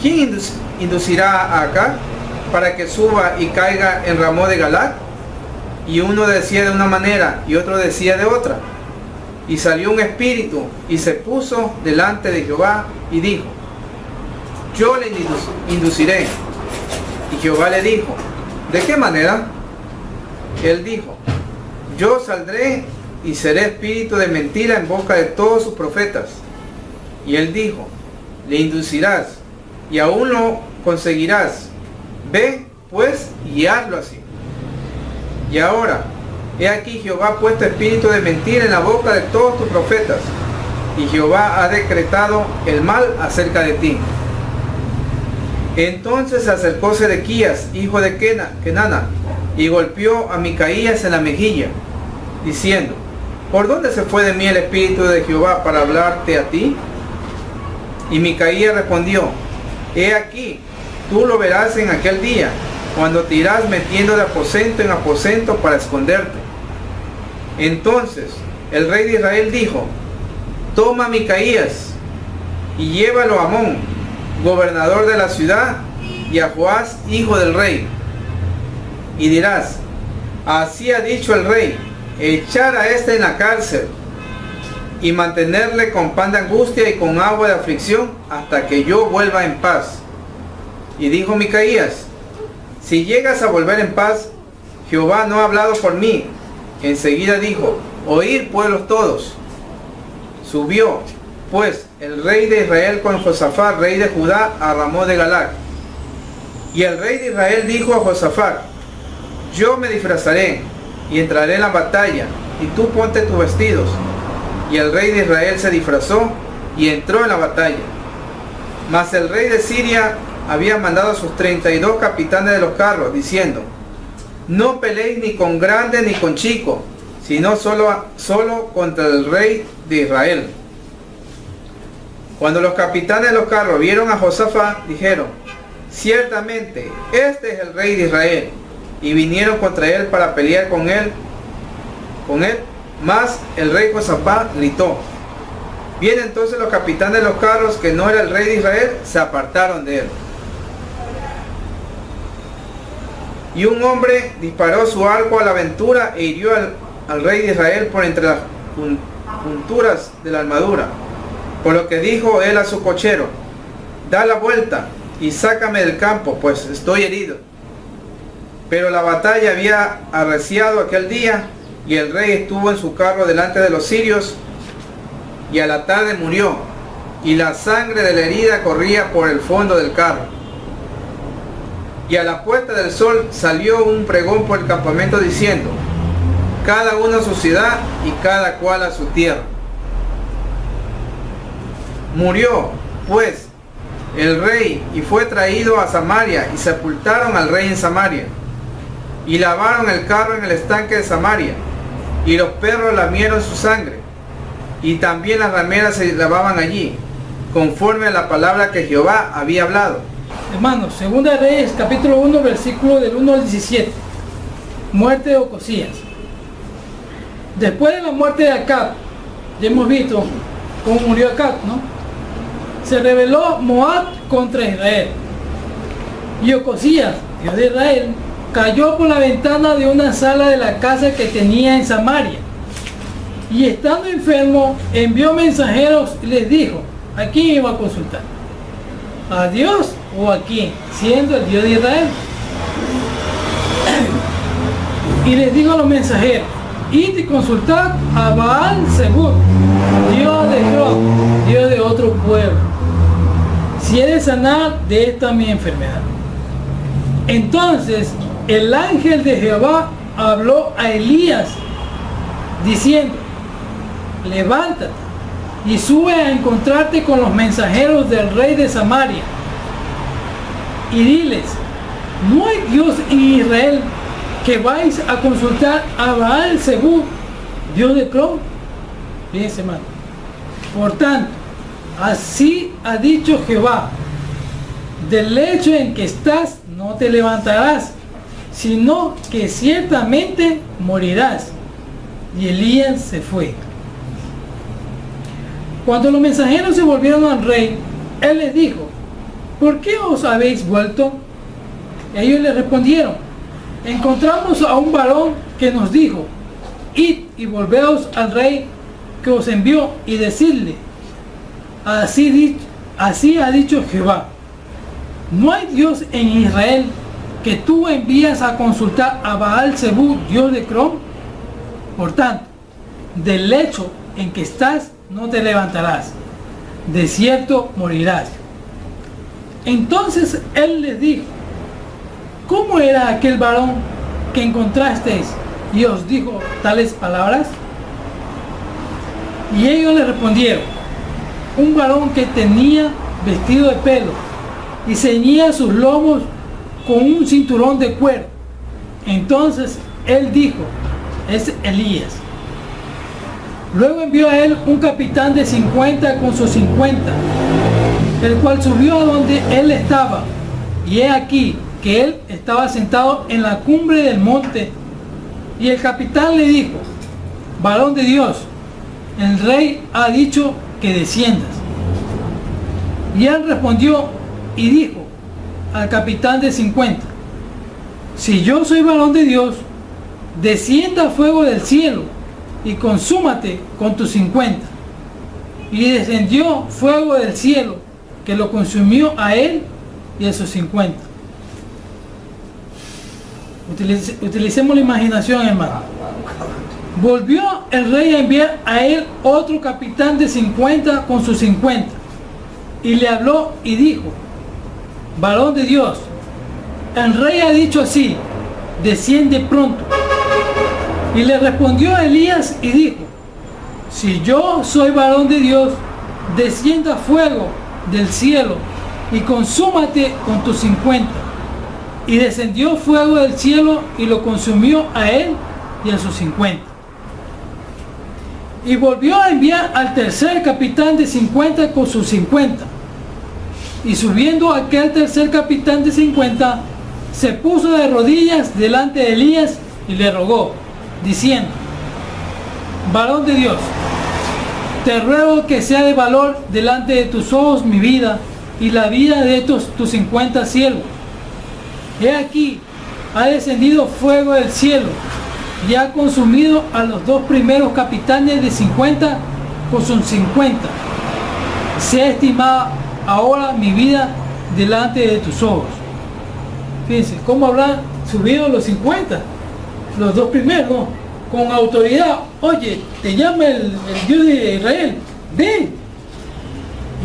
¿quién inducirá a Acab para que suba y caiga en Ramón de Galaad? Y uno decía de una manera, y otro decía de otra. Y salió un espíritu, y se puso delante de Jehová, y dijo: yo le induciré. Y Jehová le dijo: ¿de qué manera? Él dijo: yo saldré y seré espíritu de mentira en boca de todos sus profetas. Y él dijo: le inducirás, y aún lo conseguirás. Ve, pues, y hazlo así. Y ahora, he aquí Jehová ha puesto espíritu de mentira en la boca de todos tus profetas, y Jehová ha decretado el mal acerca de ti. Entonces se acercó Sedequías, hijo de Kenana, y golpeó a Micaías en la mejilla, diciendo: ¿por dónde se fue de mí el espíritu de Jehová para hablarte a ti? Y Micaías respondió: he aquí, tú lo verás en aquel día, cuando te irás metiendo de aposento en aposento para esconderte. Entonces el rey de Israel dijo: toma a Micaías y llévalo a Amón, gobernador de la ciudad, y a Joás, hijo del rey. Y dirás: así ha dicho el rey, echar a este en la cárcel y mantenerle con pan de angustia y con agua de aflicción hasta que yo vuelva en paz. Y dijo Micaías: si llegas a volver en paz, Jehová no ha hablado por mí. Enseguida dijo: oíd, pueblos todos. Subió pues el rey de Israel con Josafat, rey de Judá, a Ramón de Galaad. Y el rey de Israel dijo a Josafat: yo me disfrazaré y entraré en la batalla, y tú ponte tus vestidos. Y el rey de Israel se disfrazó y entró en la batalla. Mas el rey de Siria había mandado a sus 32 capitanes de los carros, diciendo: no peleéis ni con grande ni con chico, sino solo contra el rey de Israel. Cuando los capitanes de los carros vieron a Josafat, dijeron: ciertamente este es el rey de Israel. Y vinieron contra él para pelear con él. Mas el rey Josafat gritó. Bien, entonces los capitanes de los carros, que no era el rey de Israel, se apartaron de él. Y un hombre disparó su arco a la aventura e hirió al rey de Israel por entre las junturas de la armadura. Por lo que dijo él a su cochero: da la vuelta y sácame del campo, pues estoy herido. Pero la batalla había arreciado aquel día, y el rey estuvo en su carro delante de los sirios, y a la tarde murió, y la sangre de la herida corría por el fondo del carro. Y a la puesta del sol salió un pregón por el campamento diciendo: cada uno a su ciudad y cada cual a su tierra. Murió pues el rey y fue traído a Samaria, y sepultaron al rey en Samaria. Y lavaron el carro en el estanque de Samaria, y los perros lamieron su sangre, y también las rameras se lavaban allí, conforme a la palabra que Jehová había hablado. Hermanos, Segunda Reyes, capítulo 1, versículo del 1 al 17. Muerte de Ocosías. Después de la muerte de Acab, ya hemos visto cómo murió Acab, ¿no? Se rebeló Moab contra Israel. Y Ocosías, Dios de Israel, cayó por la ventana de una sala de la casa que tenía en Samaria. Y estando enfermo, envió mensajeros y les dijo: ¿a quién iba a consultar? ¿A Dios o a quién? Siendo el Dios de Israel. Y les dijo a los mensajeros: id y consultad a Baal Zebub, Dios de Jehová, Dios de otro pueblo, si he de sanar de esta mi enfermedad. Entonces el ángel de Jehová habló a Elías diciendo: levántate y sube a encontrarte con los mensajeros del rey de Samaria y diles: ¿no hay Dios en Israel que vais a consultar a Baal Zebub, Dios de Crom? Fíjense, hermano. Por tanto, así ha dicho Jehová: del lecho en que estás no te levantarás, sino que ciertamente morirás. Y Elías se fue. Cuando los mensajeros se volvieron al rey, él les dijo: ¿por qué os habéis vuelto? Ellos le respondieron: encontramos a un varón que nos dijo: id y volveos al rey que os envió, y decidle: así ha dicho Jehová: ¿no hay Dios en Israel que tú envías a consultar a Baal Zebub, Dios de Crom? Por tanto, del lecho en que estás no te levantarás, de cierto morirás. Entonces él les dijo: ¿cómo era aquel varón que encontrasteis y os dijo tales palabras? Y ellos le respondieron: un varón que tenía vestido de pelo y ceñía sus lomos con un cinturón de cuero. Entonces él dijo: es Elías. Luego envió a él un capitán de 50 con sus 50, el cual subió a donde él estaba, y he aquí que él estaba sentado en la cumbre del monte. Y el capitán le dijo: varón de Dios, el rey ha dicho que desciendas. Y él respondió y dijo al capitán de 50: si yo soy varón de Dios, descienda fuego del cielo y consúmate con tus 50. Y descendió fuego del cielo, que lo consumió a él y a sus 50. Utilicemos la imaginación, hermano. Volvió el rey a enviar a él otro capitán de 50 con sus 50, y le habló y dijo: varón de Dios, el rey ha dicho así: desciende pronto. Y le respondió a Elías y dijo: si yo soy varón de Dios, descienda fuego del cielo y consúmate con tus 50. Y descendió fuego del cielo y lo consumió a él y a sus 50. Y volvió a enviar al tercer capitán de 50 con sus 50. Y subiendo aquel tercer capitán de 50, se puso de rodillas delante de Elías y le rogó, diciendo: varón de Dios, te ruego que sea de valor delante de tus ojos mi vida y la vida de tus 50 siervos. He aquí, ha descendido fuego del cielo y ha consumido a los dos primeros capitanes de 50 con sus 50. Sea estimada ahora mi vida delante de tus ojos. Fíjense, ¿cómo habrán subido los 50? Los dos primeros, ¿no? Con autoridad. Oye, te llama el Dios de Israel, ven.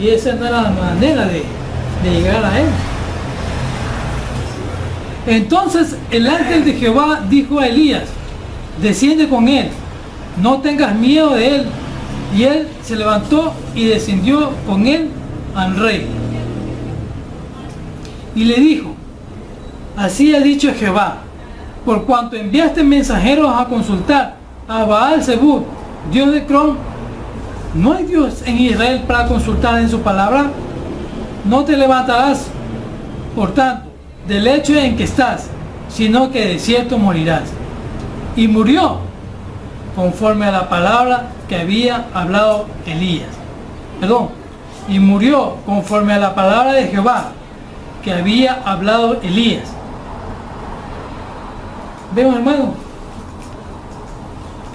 Y esa no era la manera de llegar a él. Entonces el ángel de Jehová dijo a Elías: desciende con él, no tengas miedo de él. Y él se levantó y descendió con él al rey. Y le dijo: así ha dicho Jehová, por cuanto enviaste mensajeros a consultar a Baal-Zebub, Dios de Crom, ¿no hay Dios en Israel para consultar en su palabra? No te levantarás, por tanto, del hecho en que estás, sino que de cierto morirás. Y murió conforme a la palabra que había hablado Elías. Y murió conforme a la palabra de Jehová que había hablado Elías. Vemos, hermano,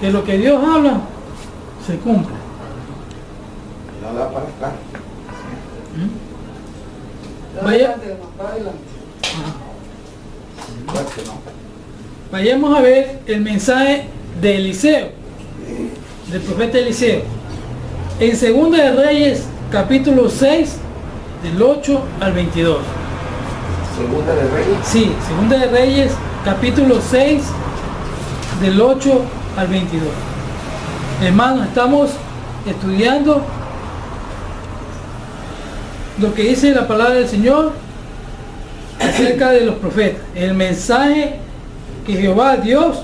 que lo que Dios habla se cumple. No da para acá. Vaya. Para adelante. Vayamos a ver el mensaje de Eliseo, del profeta Eliseo, en Segunda de Reyes, capítulo 6, del 8 al 22. Segunda de Reyes. Sí, Segunda de Reyes, capítulo 6, del 8 al 22. Hermanos, estamos estudiando lo que dice la palabra del Señor acerca de los profetas, el mensaje que Jehová Dios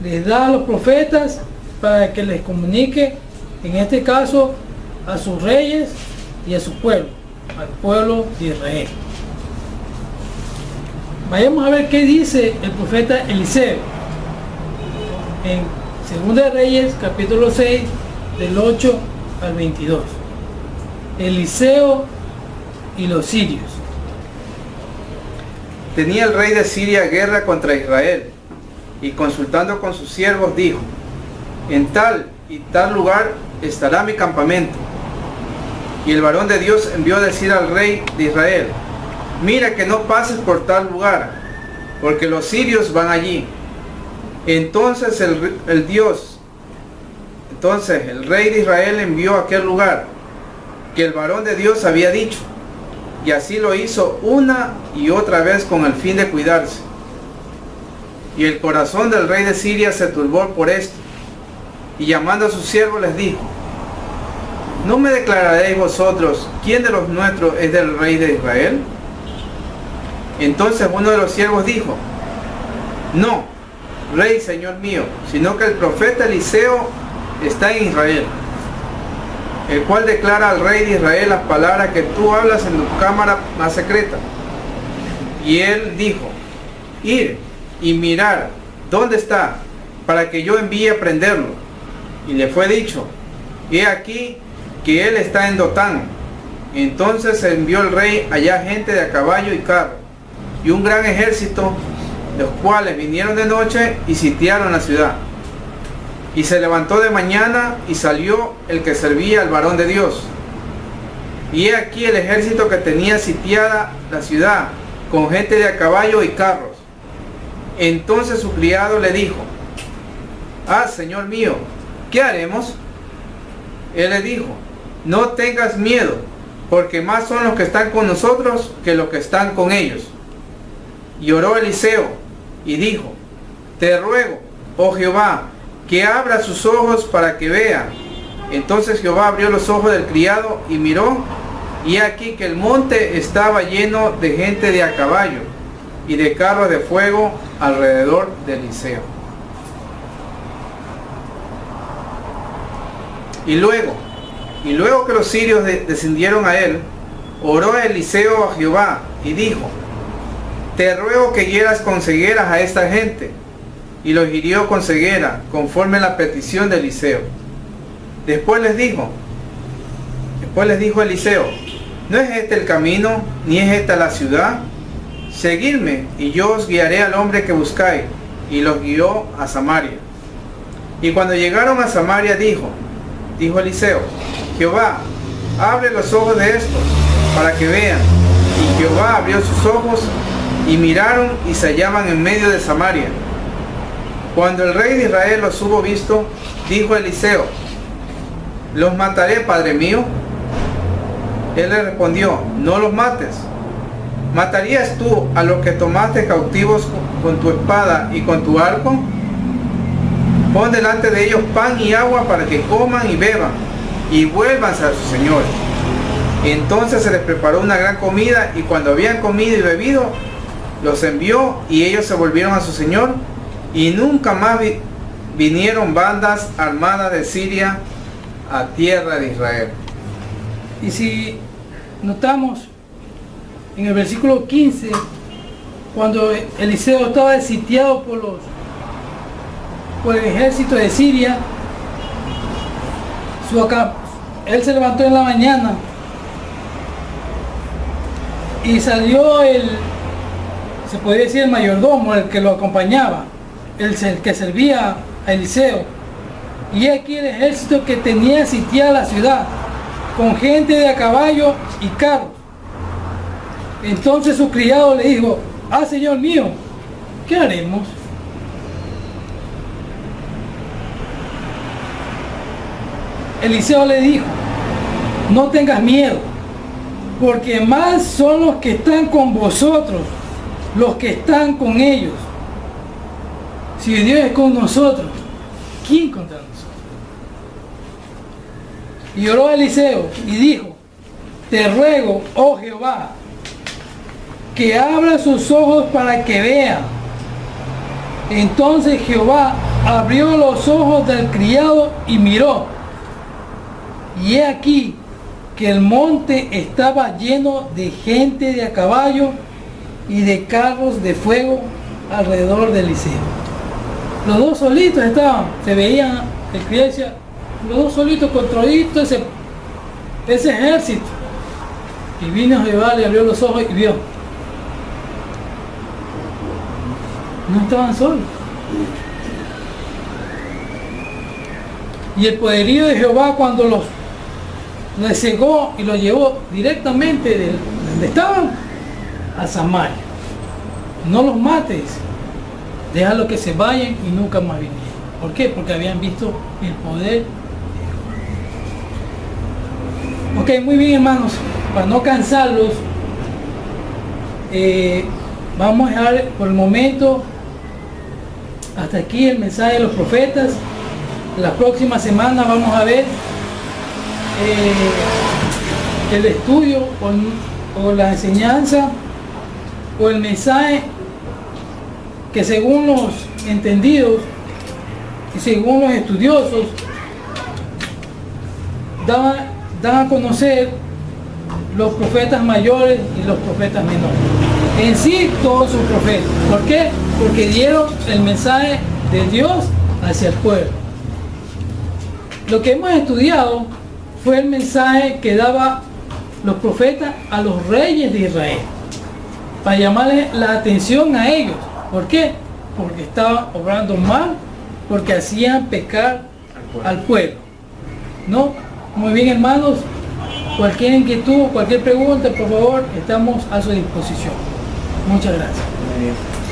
les da a los profetas para que les comunique, en este caso, a sus reyes y a su pueblo, al pueblo de Israel. Vayamos a ver qué dice el profeta Eliseo en Segunda de Reyes, capítulo 6, del 8 al 22. Eliseo y los sirios. Tenía el rey de Siria guerra contra Israel, y consultando con sus siervos dijo: en tal y tal lugar estará mi campamento. Y el varón de Dios envió a decir al rey de Israel: mira que no pases por tal lugar, porque los sirios van allí. Entonces el rey de Israel envió a aquel lugar que el varón de Dios había dicho, y así lo hizo una y otra vez con el fin de cuidarse. Y el corazón del rey de Siria se turbó por esto. Y llamando a sus siervos les dijo: ¿no me declararéis vosotros quién de los nuestros es del rey de Israel? Entonces uno de los siervos dijo: no, rey, señor mío, sino que el profeta Eliseo está en Israel, el cual declara al rey de Israel las palabras que tú hablas en tu cámara más secreta. Y él dijo: ir y mirar dónde está, para que yo envíe a prenderlo. Y le fue dicho: he aquí que él está en Dotán. Entonces envió el rey allá gente de a caballo y carro, y un gran ejército, los cuales vinieron de noche y sitiaron la ciudad. Y se levantó de mañana y salió el que servía al varón de Dios. Y he aquí el ejército que tenía sitiada la ciudad, con gente de a caballo y carros. Entonces su criado le dijo: ah, señor mío, ¿qué haremos? Él le dijo: no tengas miedo, porque más son los que están con nosotros que los que están con ellos. Y oró Eliseo y dijo: te ruego, oh Jehová, que abra sus ojos para que vea. Entonces Jehová abrió los ojos del criado y miró, y aquí que el monte estaba lleno de gente de a caballo y de carros de fuego alrededor de Eliseo. Y luego que los sirios descendieron a él, oró Eliseo a Jehová y dijo: te ruego que hieras con cegueras a esta gente. Y los hirió con ceguera, conforme a la petición de Eliseo. Después les dijo Eliseo: ¿no es este el camino, ni es esta la ciudad? Seguidme, y yo os guiaré al hombre que buscáis. Y los guió a Samaria. Y cuando llegaron a Samaria dijo Eliseo: Jehová, abre los ojos de estos, para que vean. Y Jehová abrió sus ojos, y miraron, y se hallaban en medio de Samaria. Cuando el rey de Israel los hubo visto, dijo Eliseo: ¿los mataré, padre mío? Él le respondió: no los mates. ¿Matarías tú a los que tomaste cautivos con tu espada y con tu arco? Pon delante de ellos pan y agua para que coman y beban, y vuélvanse a sus señores. Entonces se les preparó una gran comida, y cuando habían comido y bebido, los envió, y ellos se volvieron a su señor, y nunca más vinieron bandas armadas de Siria a tierra de Israel. Y si notamos en el versículo 15, cuando Eliseo estaba sitiado por el ejército de Siria, él se levantó en la mañana y salió se podría decir el mayordomo, el que lo acompañaba, el que servía a Eliseo. Y aquí el ejército que tenía sitiada la ciudad, con gente de a caballo y carros. Entonces su criado le dijo: ah, señor mío, ¿qué haremos? Eliseo le dijo: no tengas miedo, porque más son los que están con vosotros, los que están con ellos. Si Dios es con nosotros, ¿quién contra nosotros? Y oró a Eliseo y dijo: te ruego, oh Jehová, que abra sus ojos para que vea. Entonces Jehová abrió los ojos del criado y miró, y he aquí que el monte estaba lleno de gente de a caballo y de carros de fuego alrededor de Eliseo. Los dos solitos estaban, se veían, el criado decía, los dos solitos controlitos ese ejército. Y vino Jehová, le abrió los ojos y vio. No estaban solos. Y el poderío de Jehová, cuando los cegó y los llevó directamente de donde estaban a Samaria. No los mates, déjalos que se vayan y nunca más vinieron. ¿Por qué? Porque habían visto el poder. Ok, muy bien, hermanos, para no cansarlos, vamos a dejar por el momento hasta aquí el mensaje de los profetas. La próxima semana vamos a ver el estudio o la enseñanza o el mensaje que según los entendidos y según los estudiosos dan a conocer los profetas mayores y los profetas menores. En sí todos son profetas. ¿Por qué? Porque dieron el mensaje de Dios hacia el pueblo. Lo que hemos estudiado fue el mensaje que daba los profetas a los reyes de Israel, para llamarles la atención a ellos. ¿Por qué? Porque estaban obrando mal, porque hacían pecar al pueblo. ¿No? Muy bien, hermanos, cualquier inquietud, cualquier pregunta, por favor, estamos a su disposición. Muchas gracias.